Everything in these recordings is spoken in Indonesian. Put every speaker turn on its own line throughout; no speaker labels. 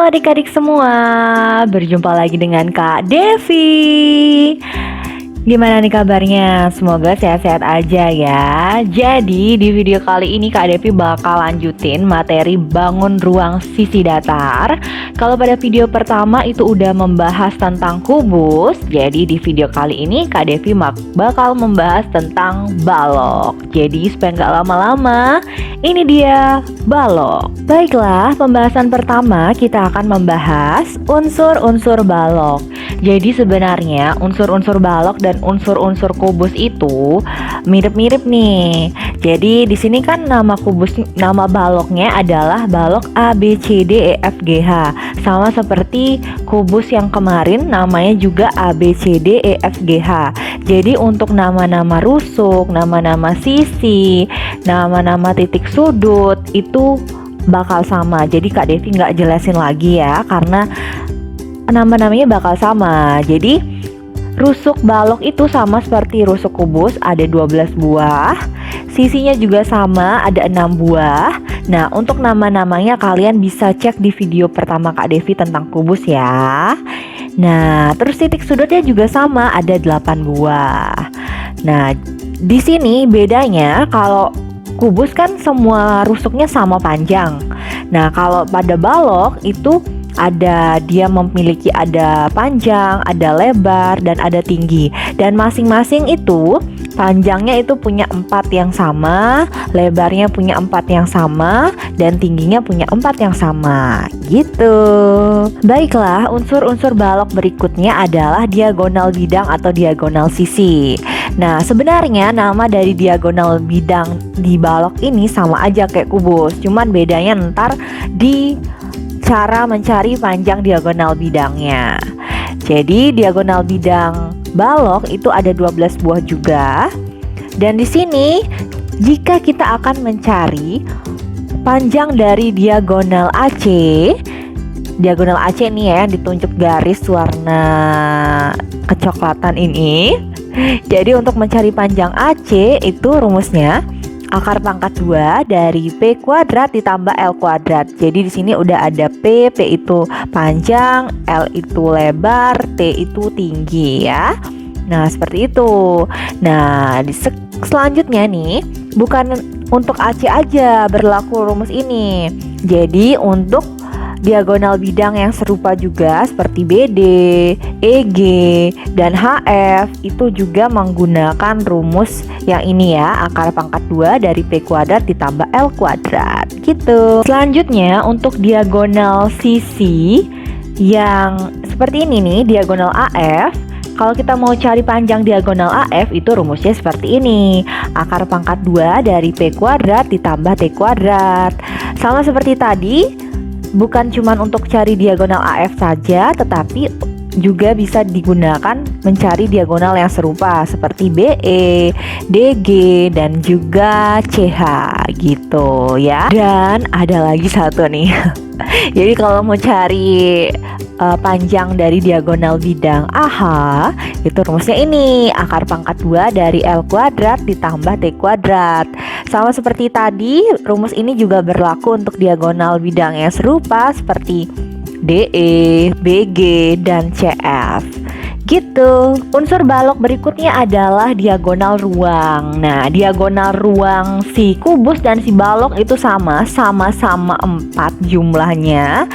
Halo adik-adik semua, berjumpa lagi dengan Kak Devi. Gimana nih kabarnya? Semoga sehat-sehat aja ya. Jadi di video kali ini Kak Devi bakal lanjutin materi bangun ruang sisi datar. Kalau pada video pertama itu udah membahas tentang kubus, jadi di video kali ini Kak Devi bakal membahas tentang balok. Jadi supaya nggak lama-lama, ini dia balok. Baiklah, pembahasan pertama kita akan membahas unsur-unsur balok. Jadi sebenarnya unsur-unsur balok dan unsur-unsur kubus itu mirip-mirip nih. Jadi di sini kan nama baloknya adalah balok A B C D E F G H. Sama seperti kubus yang kemarin namanya juga A B C D E F G H. Jadi untuk nama-nama rusuk, nama-nama sisi, nama-nama titik sudut itu bakal sama. Jadi Kak Devi nggak jelasin lagi ya, karena nama-namanya bakal sama. Jadi rusuk balok itu sama seperti rusuk kubus, ada 12 buah. Sisinya juga sama, ada 6 buah. Nah, untuk nama-namanya kalian bisa cek di video pertama Kak Devi tentang kubus ya. Nah, terus titik sudutnya juga sama, ada 8 buah. Nah, di sini bedanya kalau kubus kan semua rusuknya sama panjang. Nah, kalau pada balok itu dia memiliki ada panjang, ada lebar, dan ada tinggi. Dan masing-masing itu panjangnya itu punya 4 yang sama, lebarnya punya 4 yang sama, dan tingginya punya 4 yang sama. Gitu. Baiklah, unsur-unsur balok berikutnya adalah diagonal bidang atau diagonal sisi. Nah, sebenarnya nama dari diagonal bidang di balok ini sama aja kayak kubus, cuman bedanya ntar di cara mencari panjang diagonal bidangnya. Jadi diagonal bidang balok itu ada 12 buah juga. Dan di sini jika kita akan mencari panjang dari diagonal AC, diagonal AC ini ya yang ditunjuk garis warna kecoklatan ini. Jadi untuk mencari panjang AC itu rumusnya akar pangkat 2 dari P kuadrat ditambah L kuadrat. Jadi di sini udah ada P itu panjang, L itu lebar, T itu tinggi ya. Nah, seperti itu. Nah, selanjutnya nih, bukan untuk AC aja berlaku rumus ini. Jadi untuk diagonal bidang yang serupa juga seperti BD, EG, dan HF itu juga menggunakan rumus yang ini ya, akar pangkat 2 dari P kuadrat ditambah L kuadrat gitu. Selanjutnya untuk diagonal sisi yang seperti ini nih, diagonal AF. Kalau kita mau cari panjang diagonal AF itu rumusnya seperti ini, akar pangkat 2 dari P kuadrat ditambah T kuadrat. Sama seperti tadi, bukan cuma untuk cari diagonal AF saja, tetapi juga bisa digunakan mencari diagonal yang serupa seperti BE, DG, dan juga CH gitu ya. Dan ada lagi satu nih. Jadi kalau mau cari panjang dari diagonal bidang AH, itu rumusnya ini, akar pangkat 2 dari L kuadrat ditambah T kuadrat. Sama seperti tadi, rumus ini juga berlaku untuk diagonal bidang yang serupa seperti DE, BG, dan CF gitu. Unsur balok berikutnya adalah diagonal ruang. Nah, diagonal ruang si kubus dan si balok itu sama-sama 4 jumlahnya.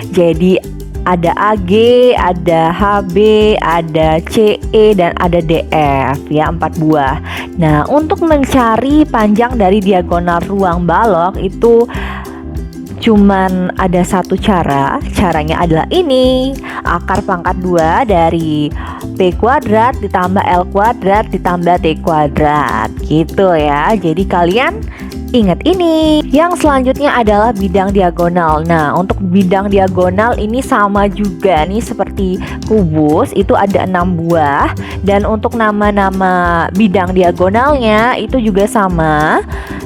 Jadi ada AG, ada HB, ada CE, dan ada DF ya, 4 buah. Nah, untuk mencari panjang dari diagonal ruang balok itu cuman ada satu cara. Caranya adalah ini, akar pangkat 2 dari P kuadrat ditambah L kuadrat ditambah T kuadrat gitu ya. Jadi kalian ingat ini. Yang selanjutnya adalah bidang diagonal. Nah, untuk bidang diagonal ini sama juga nih seperti kubus, itu ada 6 buah. Dan untuk nama-nama bidang diagonalnya itu juga sama.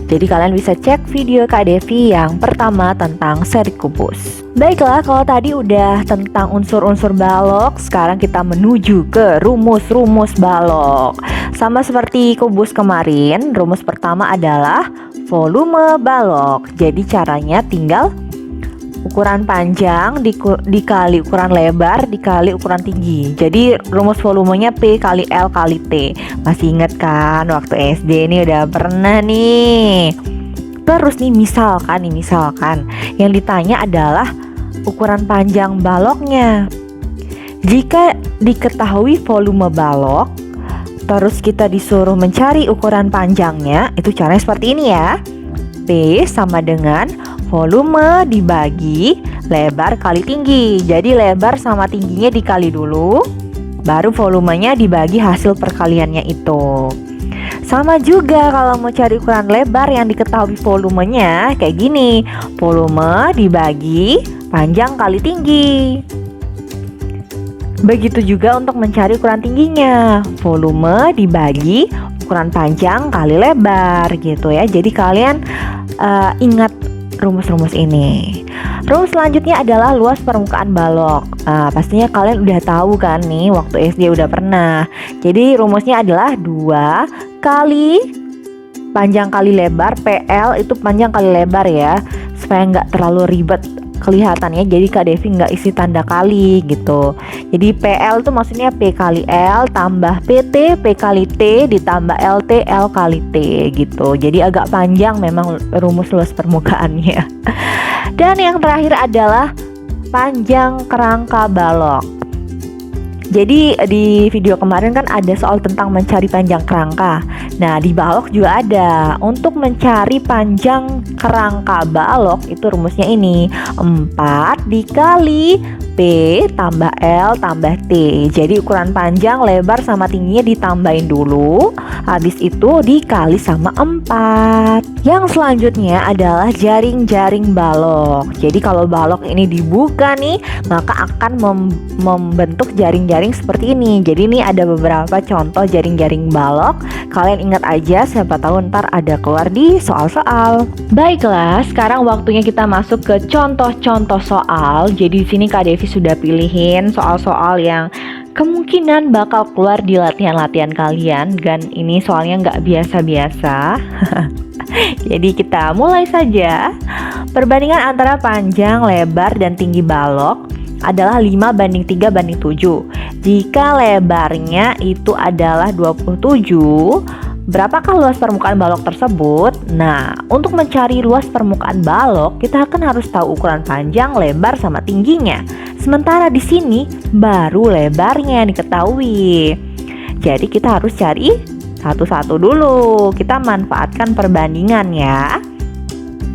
Jadi kalian bisa cek video Kak Devi yang pertama tentang seri kubus. Baiklah, kalau tadi udah tentang unsur-unsur balok, sekarang kita menuju ke rumus-rumus balok. Sama seperti kubus kemarin, rumus pertama adalah volume balok. Jadi caranya tinggal ukuran panjang dikali ukuran lebar dikali ukuran tinggi. Jadi rumus volumenya P kali L kali T. Masih inget kan waktu SD ini udah pernah nih. Terus nih misalkan yang ditanya adalah ukuran panjang baloknya. Jika diketahui volume balok, terus kita disuruh mencari ukuran panjangnya, itu caranya seperti ini ya. P sama dengan volume dibagi lebar kali tinggi. Jadi lebar sama tingginya dikali dulu, baru volumenya dibagi hasil perkaliannya itu. Sama juga kalau mau cari ukuran lebar yang diketahui volumenya kayak gini. Volume dibagi panjang kali tinggi. Begitu juga untuk mencari ukuran tingginya. Volume dibagi ukuran panjang kali lebar gitu ya. Jadi kalian ingat rumus-rumus ini. Rumus selanjutnya adalah luas permukaan balok. Pastinya kalian udah tahu kan nih, waktu SD udah pernah. Jadi rumusnya adalah 2 kali panjang kali lebar. PL itu panjang kali lebar ya, supaya nggak terlalu ribet kelihatannya. Jadi Kak Devi nggak isi tanda kali gitu. Jadi PL itu maksudnya P kali L tambah PT, P kali T ditambah LT, L kali T gitu. Jadi agak panjang memang rumus luas permukaannya. Dan yang terakhir adalah panjang kerangka balok. Jadi di video kemarin kan ada soal tentang mencari panjang kerangka. Nah di balok juga ada. Untuk mencari panjang kerangka balok itu rumusnya ini, 4 dikali P tambah L tambah T. Jadi ukuran panjang, lebar sama tingginya ditambahin dulu, habis itu dikali sama 4. Yang selanjutnya adalah jaring-jaring balok. Jadi kalau balok ini dibuka nih, maka akan membentuk jaring-jaring seperti ini. Jadi ini ada beberapa contoh jaring-jaring balok. Kalian ingat aja, siapa tahu ntar ada keluar di soal-soal. Baiklah, sekarang waktunya kita masuk ke contoh-contoh soal. Jadi di sini Kak Devi sudah pilihin soal-soal yang kemungkinan bakal keluar di latihan-latihan kalian. Dan ini soalnya nggak biasa-biasa. Jadi kita mulai saja. Perbandingan antara panjang, lebar, dan tinggi balok adalah 5:3:7. Jika lebarnya itu adalah 27, berapakah luas permukaan balok tersebut? Nah, untuk mencari luas permukaan balok, kita kan harus tahu ukuran panjang, lebar, sama tingginya. Sementara di sini baru lebarnya diketahui. Jadi kita harus cari satu-satu dulu. Kita manfaatkan perbandingan ya.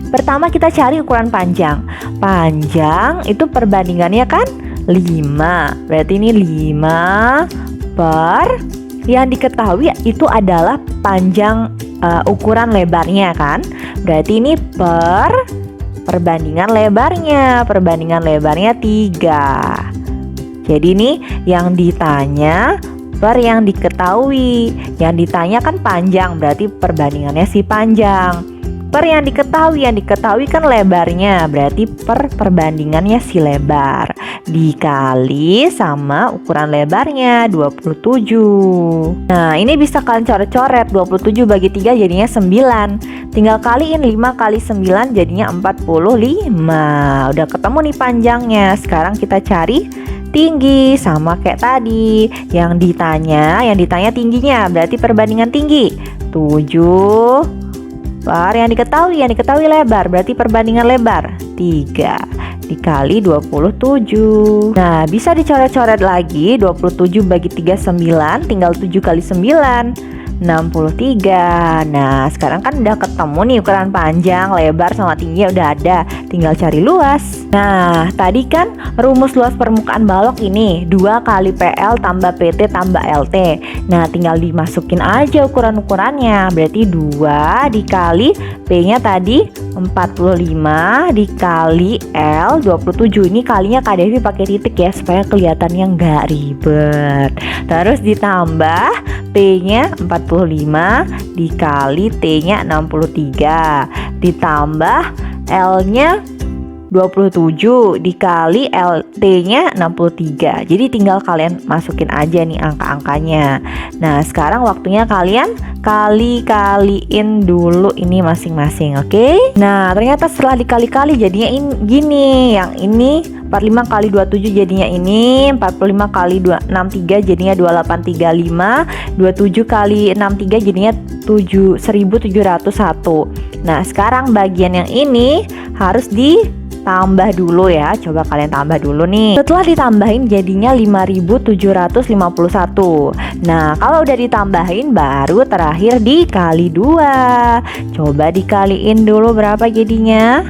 Pertama kita cari ukuran panjang. Panjang itu perbandingannya kan 5. Berarti ini 5 per yang diketahui itu adalah panjang ukuran lebarnya kan. Berarti ini perbandingan lebarnya. Perbandingan lebarnya 3. Jadi ini yang ditanya per yang diketahui. Yang ditanya kan panjang, berarti perbandingannya si panjang. Per yang diketahui kan lebarnya, berarti per perbandingannya si lebar dikali sama ukuran lebarnya 27. Nah ini bisa kalian coret-coret. 27 bagi 3 jadinya 9. Tinggal kaliin 5 kali 9 jadinya 45. Udah ketemu nih panjangnya. Sekarang kita cari tinggi, sama kayak tadi. Yang ditanya tingginya, berarti perbandingan tinggi 7 per yang diketahui lebar, berarti perbandingan lebar 3 dikali 27. Nah bisa dicoret-coret lagi. 27 bagi 3 9, tinggal 7 kali 9 63. Nah sekarang kan udah ketemu nih ukuran panjang, lebar, sama tingginya udah ada. Tinggal cari luas. Nah tadi kan rumus luas permukaan balok ini 2 kali PL tambah PT tambah LT. Nah tinggal dimasukin aja ukuran-ukurannya. Berarti 2 dikali P nya tadi 45 dikali L 27. Ini kalinya Kak Devi pakai titik ya, supaya kelihatannya nggak ribet. Terus ditambah P nya 45 dikali T nya 63 ditambah L nya 27 dikali LT-nya 63. Jadi tinggal kalian masukin aja nih angka-angkanya. Nah, sekarang waktunya kalian kaliin dulu ini masing-masing, oke? Nah, ternyata setelah dikali-kali jadinya gini. Yang ini 45 kali 27 jadinya ini, 45 kali 63 jadinya 2835, 27 kali 63 jadinya 1701. Nah, sekarang bagian yang ini harus ditambah dulu ya. Coba kalian tambah dulu nih. Setelah ditambahin jadinya 5751. Nah, kalau udah ditambahin baru terakhir dikali 2. Coba dikaliin dulu berapa jadinya?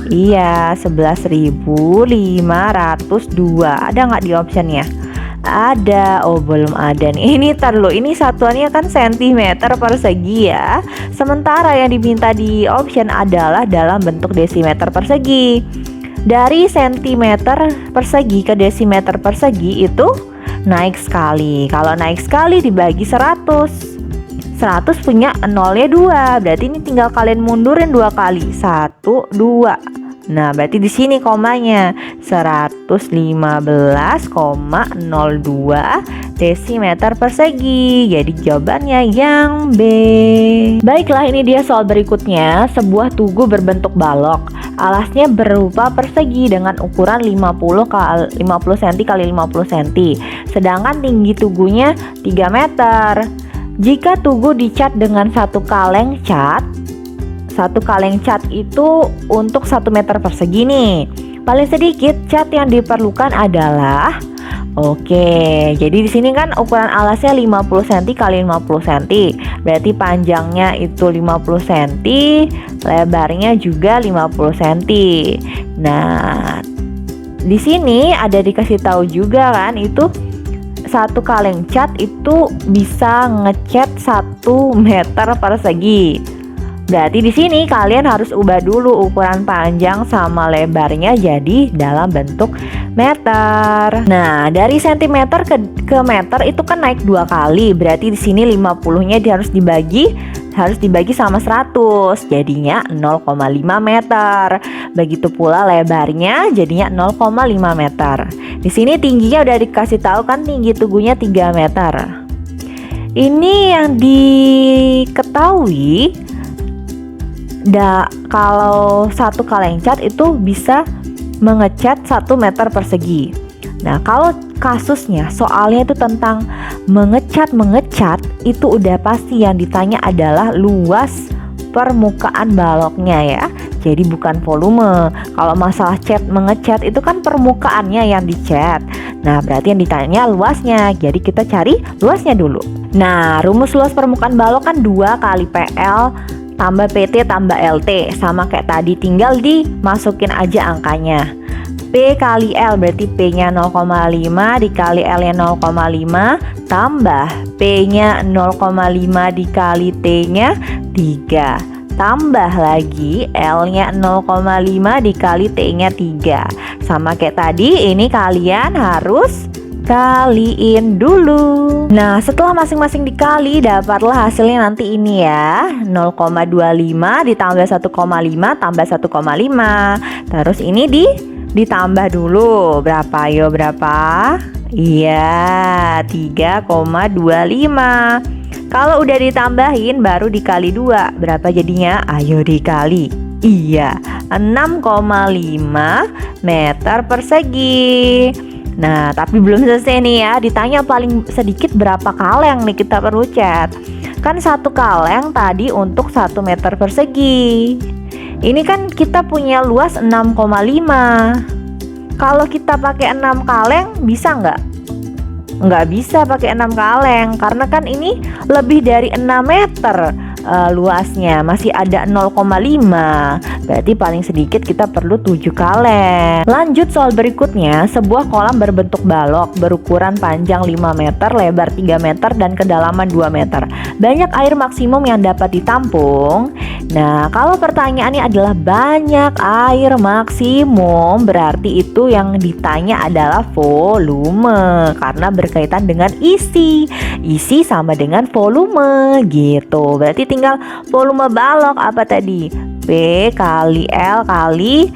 Iya, 11.502. Ada nggak di optionnya? Ada. Oh, belum ada nih. Ini tar lo, ini satuannya kan sentimeter persegi ya. Sementara yang diminta di option adalah dalam bentuk desimeter persegi. Dari sentimeter persegi ke desimeter persegi itu naik sekali. Kalau naik sekali dibagi 100 punya nolnya 2. Berarti ini tinggal kalian mundurin 2 kali. 1, 2. Nah, berarti di sini komanya 115,02 desimeter persegi. Jadi jawabannya yang B. Baiklah, ini dia soal berikutnya. Sebuah tugu berbentuk balok. Alasnya berupa persegi dengan ukuran 50 cm x 50 cm. Sedangkan tinggi tugunya 3 meter. Jika tugu dicat dengan satu kaleng cat itu untuk 1 meter persegi nih. Paling sedikit cat yang diperlukan adalah jadi di sini kan ukuran alasnya 50 cm x 50 cm. Berarti panjangnya itu 50 cm, lebarnya juga 50 cm. Nah, di sini ada dikasih tahu juga kan, itu satu kaleng cat itu bisa ngecat 1 meter persegi. Berarti di sini kalian harus ubah dulu ukuran panjang sama lebarnya jadi dalam bentuk meter. Nah, dari sentimeter ke meter itu kan naik 2 kali. Berarti di sini 50-nya harus dibagi sama 100. Jadinya 0,5 meter. Begitu pula lebarnya jadinya 0,5 meter. Di sini tingginya udah dikasih tahu kan, tinggi tugunya 3 meter. Ini yang diketahui kalau satu kaleng cat itu bisa mengecat 1 meter persegi. Nah, kalau kasusnya soalnya itu tentang mengecat itu udah pasti yang ditanya adalah luas permukaan baloknya ya. Jadi bukan volume. Kalau masalah mengecat itu kan permukaannya yang dicat. Nah, berarti yang ditanya luasnya. Jadi kita cari luasnya dulu. Nah, rumus luas permukaan balok kan 2 kali PL tambah PT tambah LT. Sama kayak tadi, tinggal dimasukin aja angkanya. P kali L berarti P-nya 0,5 dikali L-nya 0,5 tambah P-nya 0,5 dikali T-nya 3 tambah lagi L-nya 0,5 dikali T-nya 3. Sama kayak tadi, ini kalian harus kaliin dulu. Nah, setelah masing-masing dikali dapatlah hasilnya nanti ini ya, 0,25 ditambah 1,5 tambah 1,5. Terus ini ditambah dulu. Berapa? Ayo, berapa? Iya, 3,25. Kalau udah ditambahin baru dikali 2. Berapa jadinya? Ayo dikali. Iya, 6,5 meter persegi. Nah, tapi belum selesai nih ya. Ditanya paling sedikit berapa kaleng nih kita perlu cat. Kan 1 kaleng tadi untuk 1 meter persegi. Ini kan kita punya luas 6,5. Kalau kita pakai 6 kaleng bisa nggak? Nggak bisa pakai 6 kaleng, karena kan ini lebih dari 6 meter luasnya, masih ada 0,5. Berarti paling sedikit kita perlu 7 kaleng. Lanjut soal berikutnya, sebuah kolam berbentuk balok berukuran panjang 5 meter, lebar 3 meter dan kedalaman 2 meter. Banyak air maksimum yang dapat ditampung. Nah, kalau pertanyaannya adalah banyak air maksimum, berarti itu yang ditanya adalah volume, karena berkaitan dengan isi. Isi sama dengan volume gitu. Berarti tinggal volume balok apa tadi? P kali L kali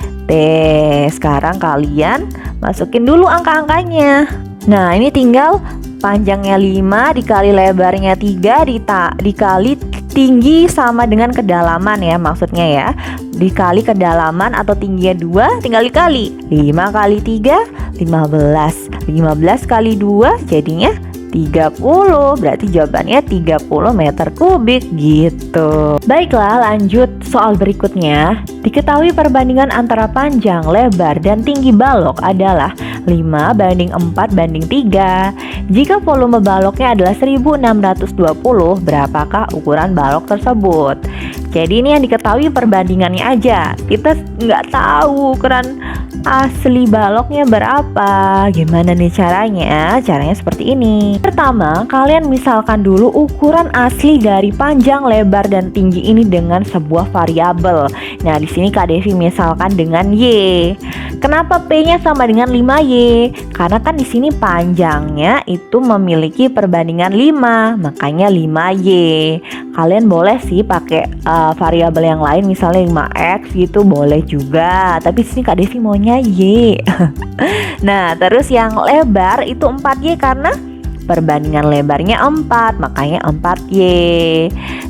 Sekarang kalian masukin dulu angka-angkanya. Nah, ini tinggal panjangnya 5 dikali lebarnya 3 dikali tinggi sama dengan kedalaman ya, maksudnya ya. Dikali kedalaman atau tingginya 2 tinggal dikali. 5 kali 3 15. 15 kali 2 jadinya 30. Berarti jawabannya 30 meter kubik gitu. Baiklah, lanjut soal berikutnya. Diketahui perbandingan antara panjang, lebar, dan tinggi balok adalah 5 banding 4 banding 3. Jika volume baloknya adalah 1620, berapakah ukuran balok tersebut? Jadi ini yang diketahui perbandingannya aja. Kita nggak tahu ukuran asli baloknya berapa. Gimana nih caranya? Caranya seperti ini. Pertama, kalian misalkan dulu ukuran asli dari panjang, lebar, dan tinggi ini dengan sebuah variabel. Nah, di sini Kak Devi misalkan dengan Y. Kenapa P-nya sama dengan 5Y? Karena kan di sini panjangnya itu memiliki perbandingan 5, makanya 5Y. Kalian boleh sih pakai variabel yang lain, misalnya 5X gitu boleh juga. Tapi di sini Kak Devi maunya Y. Nah, terus yang lebar itu 4Y karena perbandingan lebarnya 4, makanya 4Y.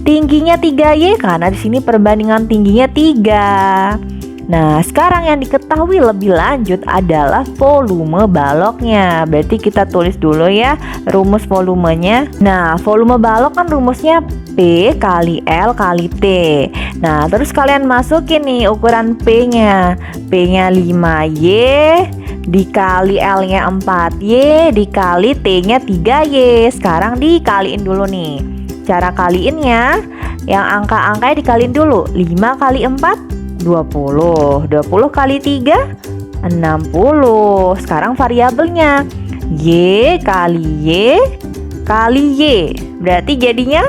Tingginya 3Y karena di sini perbandingan tingginya 3. Nah, sekarang yang diketahui lebih lanjut adalah volume baloknya. Berarti kita tulis dulu ya rumus volumenya. Nah, volume balok kan rumusnya P kali L kali T. Nah, terus kalian masukin nih ukuran P-nya. P-nya 5Y dikali L-nya 4Y dikali T-nya 3Y. Sekarang dikaliin dulu nih. Cara kaliinnya, yang angka-angkanya dikaliin dulu. 5 kali 4 20. 20 kali 3 60. Sekarang variabelnya Y kali Y kali Y. Berarti jadinya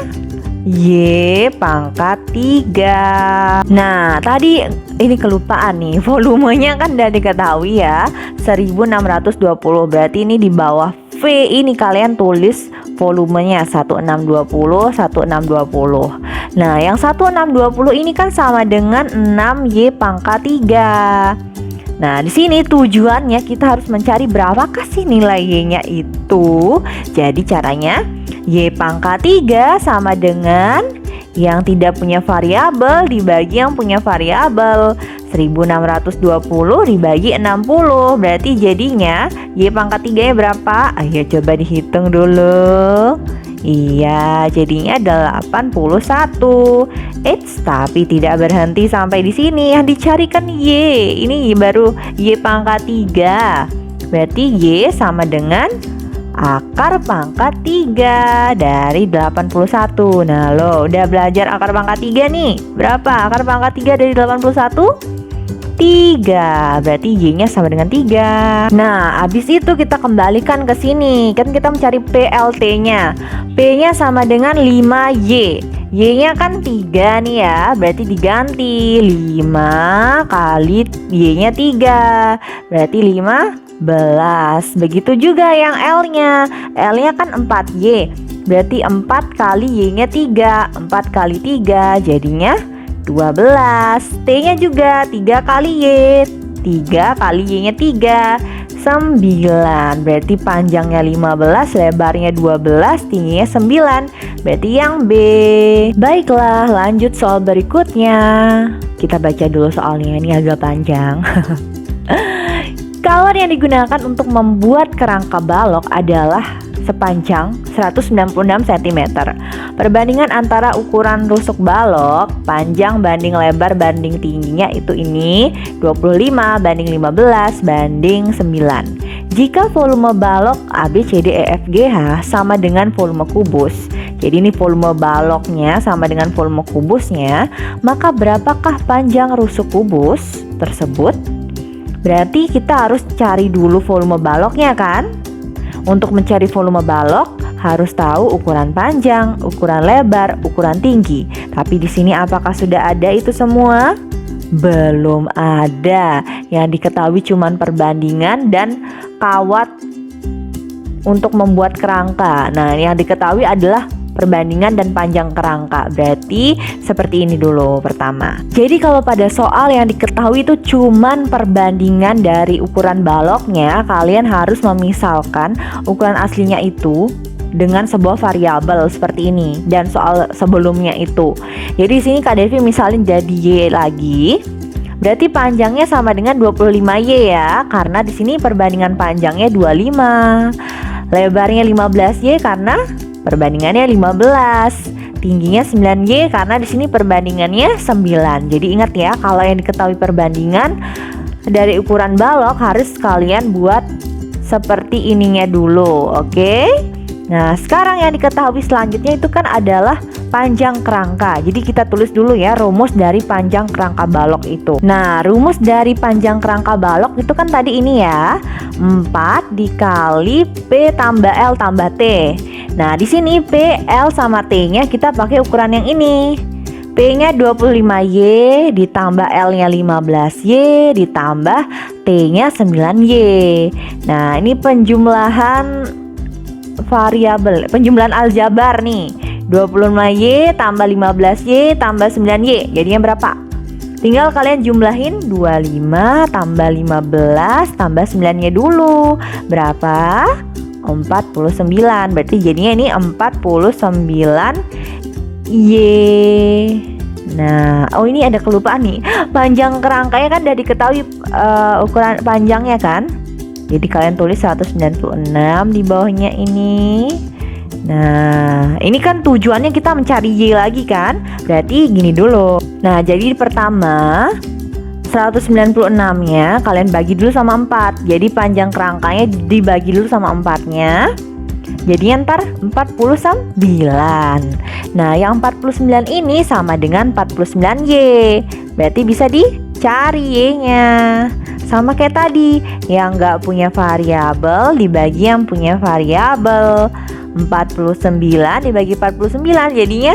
Y pangkat 3. Nah, tadi ini kelupaan nih. Volumenya kan udah diketahui ya, 1620. Berarti ini di bawah V ini kalian tulis volumenya 1620 1620. Nah, yang 1620 ini kan sama dengan 6Y pangkat 3. Nah, di sini tujuannya kita harus mencari berapakah sih nilai Y-nya itu. Jadi caranya Y pangkat 3 sama dengan yang tidak punya variabel dibagi yang punya variabel. 1620 dibagi 60. Berarti jadinya Y pangkat 3 nya berapa? Ayo coba dihitung dulu. Iya, jadinya 81. Tapi tidak berhenti sampai di sini. Yang dicarikan Y. Ini baru Y pangkat 3. Berarti Y sama dengan akar pangkat 3 dari 81. Nah, lo udah belajar akar pangkat 3 nih. Berapa akar pangkat 3 dari 81? 3. Berarti Y-nya sama dengan 3. Nah, habis itu kita kembalikan ke sini. Kan kita mencari PLT-nya. P-nya sama dengan 5Y. Y-nya kan 3 nih ya. Berarti diganti 5 kali Y-nya 3. Berarti 15. Begitu juga yang L-nya. L-nya kan 4Y. Berarti 4 kali Y-nya 3. 4 kali 3 jadinya 12. T-nya juga 3 kali Y. 3 kali Y-nya 3 9. Berarti panjangnya 15, lebarnya 12, tingginya 9. Berarti yang B. Baiklah, lanjut soal berikutnya. Kita baca dulu soalnya, ini agak panjang. Kawan yang digunakan untuk membuat kerangka balok adalah sepanjang 196 cm. Perbandingan antara ukuran rusuk balok, panjang banding lebar banding tingginya itu ini 25 banding 15 banding 9. Jika volume balok ABCDEFGH sama dengan volume kubus, jadi ini volume baloknya sama dengan volume kubusnya, maka berapakah panjang rusuk kubus tersebut? Berarti kita harus cari dulu volume baloknya kan? Untuk mencari volume balok harus tahu ukuran panjang, ukuran lebar, ukuran tinggi. Tapi di sini apakah sudah ada itu semua? Belum ada. Yang diketahui cuma perbandingan dan kawat untuk membuat kerangka. Nah, yang diketahui adalah perbandingan dan panjang kerangka. Berarti seperti ini dulu pertama. Jadi kalau pada soal yang diketahui itu cuman perbandingan dari ukuran baloknya, kalian harus memisalkan ukuran aslinya itu dengan sebuah variabel seperti ini dan soal sebelumnya itu. Jadi di sini Kak Devi misalin jadi Y lagi. Berarti panjangnya sama dengan 25Y ya, karena di sini perbandingan panjangnya 25. Lebarnya 15Y karena perbandingannya 15. Tingginya 9Y karena di sini perbandingannya 9. Jadi ingat ya, kalau yang diketahui perbandingan dari ukuran balok harus kalian buat seperti ininya dulu, oke? Nah, sekarang yang diketahui selanjutnya itu kan adalah panjang kerangka. Jadi kita tulis dulu ya rumus dari panjang kerangka balok itu. Nah, rumus dari panjang kerangka balok itu kan tadi ini ya, 4 dikali P tambah L tambah T. Nah, di sini P, L sama T-nya kita pakai ukuran yang ini. P-nya 25Y ditambah L-nya 15Y ditambah T-nya 9Y. Nah, ini penjumlahan variabel, penjumlahan aljabar nih. 25Y tambah 15Y tambah 9Y jadinya berapa? Tinggal kalian jumlahin 25 tambah 15 tambah 9Y dulu. Berapa? 49. Berarti jadinya ini 49Y. Nah, oh ini ada kelupaan nih. Panjang kerangkanya kan udah diketahui ukuran panjangnya kan? Jadi kalian tulis 196 di bawahnya ini. Nah, ini kan tujuannya kita mencari Y lagi kan? Berarti gini dulu. Nah, jadi pertama 196-nya kalian bagi dulu sama 4. Jadi panjang kerangkanya dibagi dulu sama 4-nya. Jadi ntar 49. Nah, yang 49 ini sama dengan 49Y. Berarti bisa dicari Y-nya. Sama kayak tadi, yang nggak punya variabel dibagi yang punya variabel. 49 dibagi 49 jadinya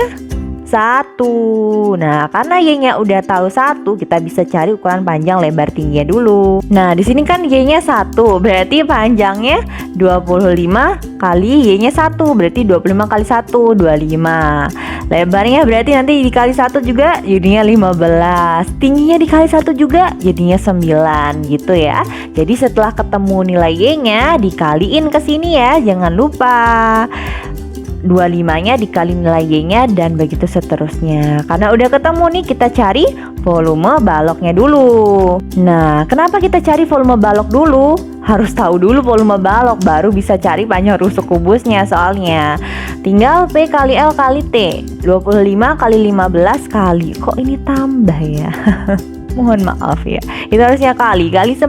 1. Nah, karena Y-nya udah tahu 1, kita bisa cari ukuran panjang lebar tingginya dulu. Nah, di sini kan Y-nya 1, berarti panjangnya 25 kali Y-nya 1, berarti 25 kali 1, 25. Lebarnya berarti nanti dikali 1 juga jadinya 15. Tingginya dikali 1 juga jadinya 9 gitu ya. Jadi setelah ketemu nilai Y-nya dikaliin ke sini ya, jangan lupa. 25-nya dikali nilai Y-nya dan begitu seterusnya. Karena udah ketemu nih, kita cari volume baloknya dulu. Nah, kenapa kita cari volume balok dulu? Harus tahu dulu volume balok baru bisa cari panjang rusuk kubusnya soalnya. Tinggal P kali L kali T. 25 kali 15 kali. Kok ini tambah ya? Mohon maaf ya. Itu harusnya kali 9.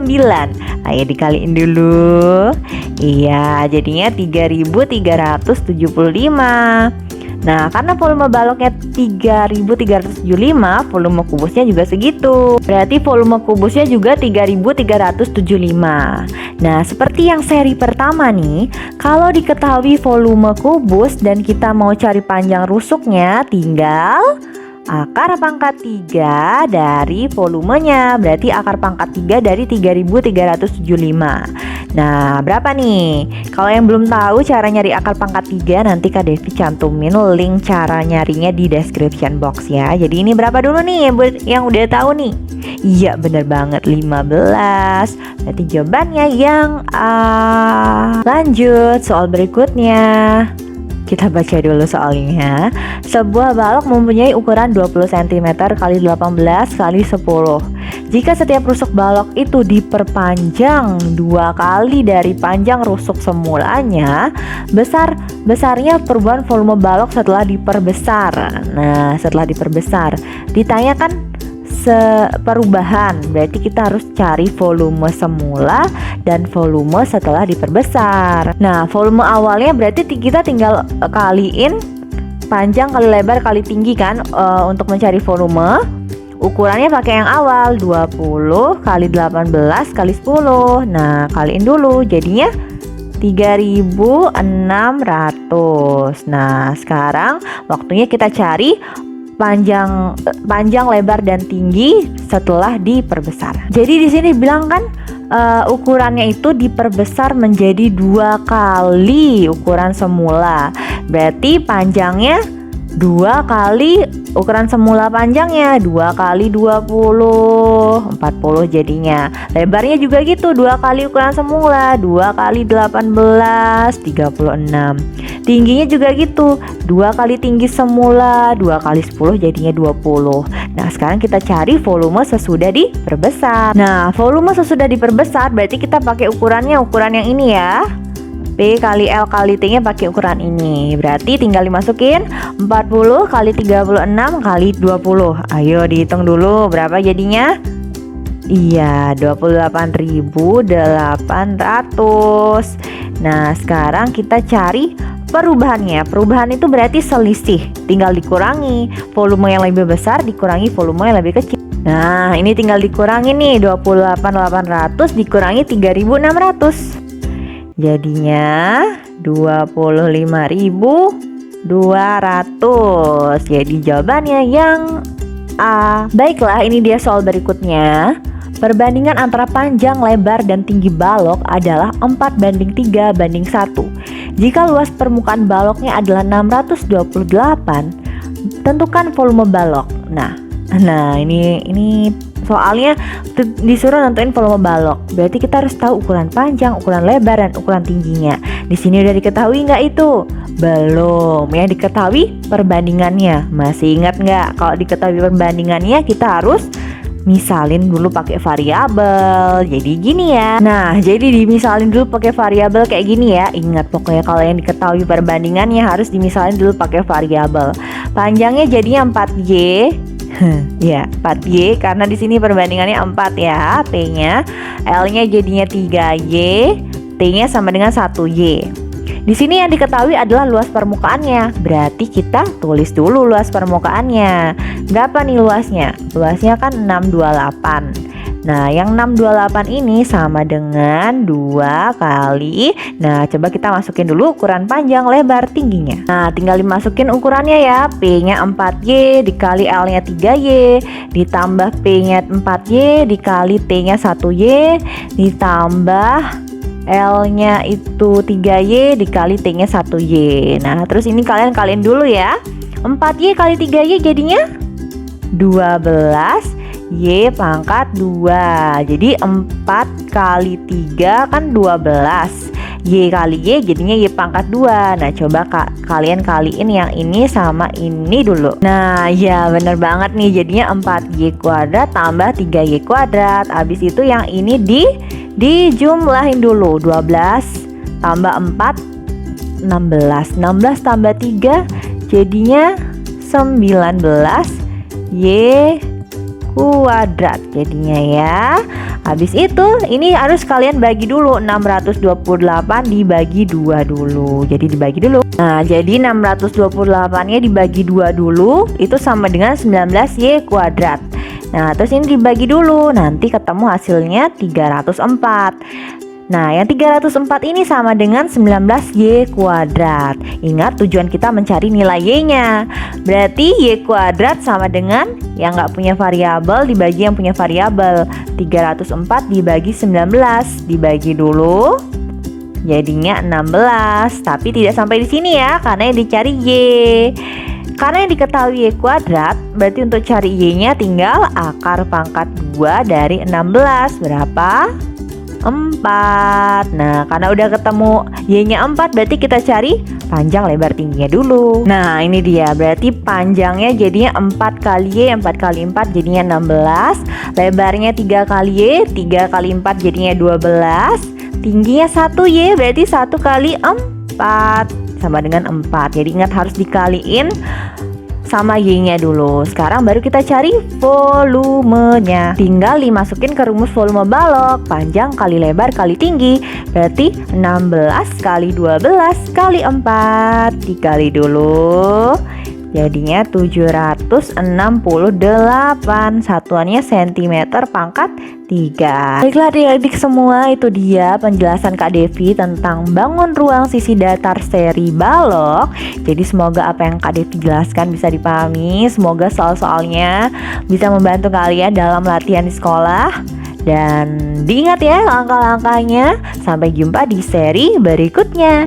Ayo dikaliin dulu. Iya, jadinya 3375. Nah, karena volume baloknya 3375, volume kubusnya juga segitu. Berarti volume kubusnya juga 3375. Nah, seperti yang seri pertama nih, kalau diketahui volume kubus dan kita mau cari panjang rusuknya, tinggal akar pangkat 3 dari volumenya. Berarti akar pangkat 3 dari 3375. Nah, berapa nih? Kalau yang belum tahu cara nyari akar pangkat 3, nanti Kak Devi cantumin link cara nyarinya di description box ya. Jadi ini berapa dulu nih buat yang udah tahu nih? Iya, bener banget, 15. Berarti jawabannya yang A. Lanjut soal berikutnya. Kita baca dulu soalnya. Sebuah balok mempunyai ukuran 20 cm x 18 x 10. Jika setiap rusuk balok itu diperpanjang 2 kali dari panjang rusuk semulanya, besarnya perubahan volume balok setelah diperbesar. Nah, setelah diperbesar, ditanyakan perubahan, berarti kita harus cari volume semula dan volume setelah diperbesar. Nah, volume awalnya berarti kita tinggal kaliin panjang kali lebar kali tinggi kan, untuk mencari volume. Ukurannya pakai yang awal, 20 kali 18 kali 10. Nah, kaliin dulu jadinya 3600. Nah, sekarang waktunya kita cari panjang, lebar dan tinggi setelah diperbesar. Jadi di sini bilang kan ukurannya itu diperbesar menjadi 2 kali ukuran semula. Berarti panjangnya 2 kali ukuran semula panjangnya, 2 kali 20, 40 jadinya. Lebarnya juga gitu, 2 kali ukuran semula, 2 kali 18, 36. Tingginya juga gitu, 2 kali tinggi semula, 2 kali 10 jadinya 20. Nah, sekarang kita cari volume sesudah diperbesar. Nah, volume sesudah diperbesar berarti kita pakai ukuran yang ini ya. P kali L kali T nya pakai ukuran ini. Berarti tinggal dimasukin 40 kali 36 kali 20. Ayo dihitung dulu berapa jadinya. Iya, 28.800. Nah, sekarang kita cari perubahannya. Perubahan itu berarti selisih, tinggal dikurangi volume yang lebih besar dikurangi volume yang lebih kecil. Nah, ini tinggal dikurangi nih, 28.800 dikurangi 3.600. Jadinya 25.200. Jadi jawabannya yang A. Baiklah, ini dia soal berikutnya. Perbandingan antara panjang, lebar, dan tinggi balok adalah 4:3:1. Jika luas permukaan baloknya adalah 628, tentukan volume balok. Nah ini soalnya disuruh nentuin volume balok. Berarti kita harus tahu ukuran panjang, ukuran lebar, dan ukuran tingginya. Di sini udah diketahui nggak itu? Belum. Yang diketahui perbandingannya. Masih ingat nggak? Kalau diketahui perbandingannya kita harus misalin dulu pakai variabel. Jadi gini ya. Nah, jadi dimisalin dulu pakai variabel kayak gini ya. Ingat pokoknya kalau yang diketahui perbandingannya harus dimisalin dulu pakai variabel. Panjangnya jadinya 4Y. Ya, 4Y karena di sini perbandingannya 4 ya. T-nya, L-nya jadinya 3Y, T-nya sama dengan 1Y. Di sini yang diketahui adalah luas permukaannya. Berarti kita tulis dulu luas permukaannya. Berapa nih luasnya? Luasnya kan 628. Nah, yang 628 ini sama dengan 2 kali. Nah, coba kita masukin dulu ukuran panjang, lebar, tingginya. Nah, tinggal dimasukin ukurannya ya. P-nya 4Y dikali L-nya 3Y, ditambah P-nya 4Y dikali T-nya 1Y, ditambah L-nya itu 3Y dikali T-nya 1Y. Nah, terus ini kalian dulu ya. 4Y kali 3Y jadinya 12 Y pangkat 2. Jadi 4 kali 3 kan 12. Y kali Y jadinya Y pangkat 2. Nah, coba kalian kaliin yang ini sama ini dulu. Nah, ya bener banget nih. Jadinya 4Y kuadrat tambah 3Y kuadrat. Habis itu yang ini dijumlahin dulu. 12 tambah 4 16. 16 tambah 3 jadinya 19 Y kuadrat jadinya ya. Habis itu ini harus kalian bagi dulu. 628 dibagi 2 dulu. Jadi dibagi dulu. Nah, jadi 628 nya dibagi 2 dulu itu sama dengan 19Y kuadrat. Nah, terus ini dibagi dulu. Nanti ketemu hasilnya 304. Nah, yang 304 ini sama dengan 19Y kuadrat. Ingat tujuan kita mencari nilai Y-nya. Berarti Y kuadrat sama dengan yang nggak punya variabel dibagi yang punya variabel. 304 dibagi 19 dibagi dulu. Jadinya 16. Tapi tidak sampai di sini ya, karena yang dicari Y. Karena yang diketahui Y kuadrat, berarti untuk cari Y-nya tinggal akar pangkat 2 dari 16. Berapa? 4. Nah, karena udah ketemu Y-nya 4, berarti kita cari panjang, lebar, tingginya dulu. Nah, ini dia. Berarti panjangnya jadinya 4 kali Y, 4 kali 4 jadinya 16. Lebarnya 3 kali Y, 3 kali 4 jadinya 12. Tingginya 1Y, berarti 1 kali 4 sama dengan 4. Jadi ingat harus dikaliin sama Y-nya dulu. Sekarang baru kita cari volumenya. Tinggal dimasukin ke rumus volume balok. Panjang kali lebar kali tinggi. Berarti 16 kali 12 kali 4. Dikali dulu. Jadinya 768. Satuannya cm pangkat 3. Baiklah adik-adik semua, itu dia penjelasan Kak Devi tentang bangun ruang sisi datar seri balok. Jadi semoga apa yang Kak Devi jelaskan bisa dipahami. Semoga soal-soalnya bisa membantu kalian dalam latihan di sekolah. Dan diingat ya langkah-langkahnya. Sampai jumpa di seri berikutnya.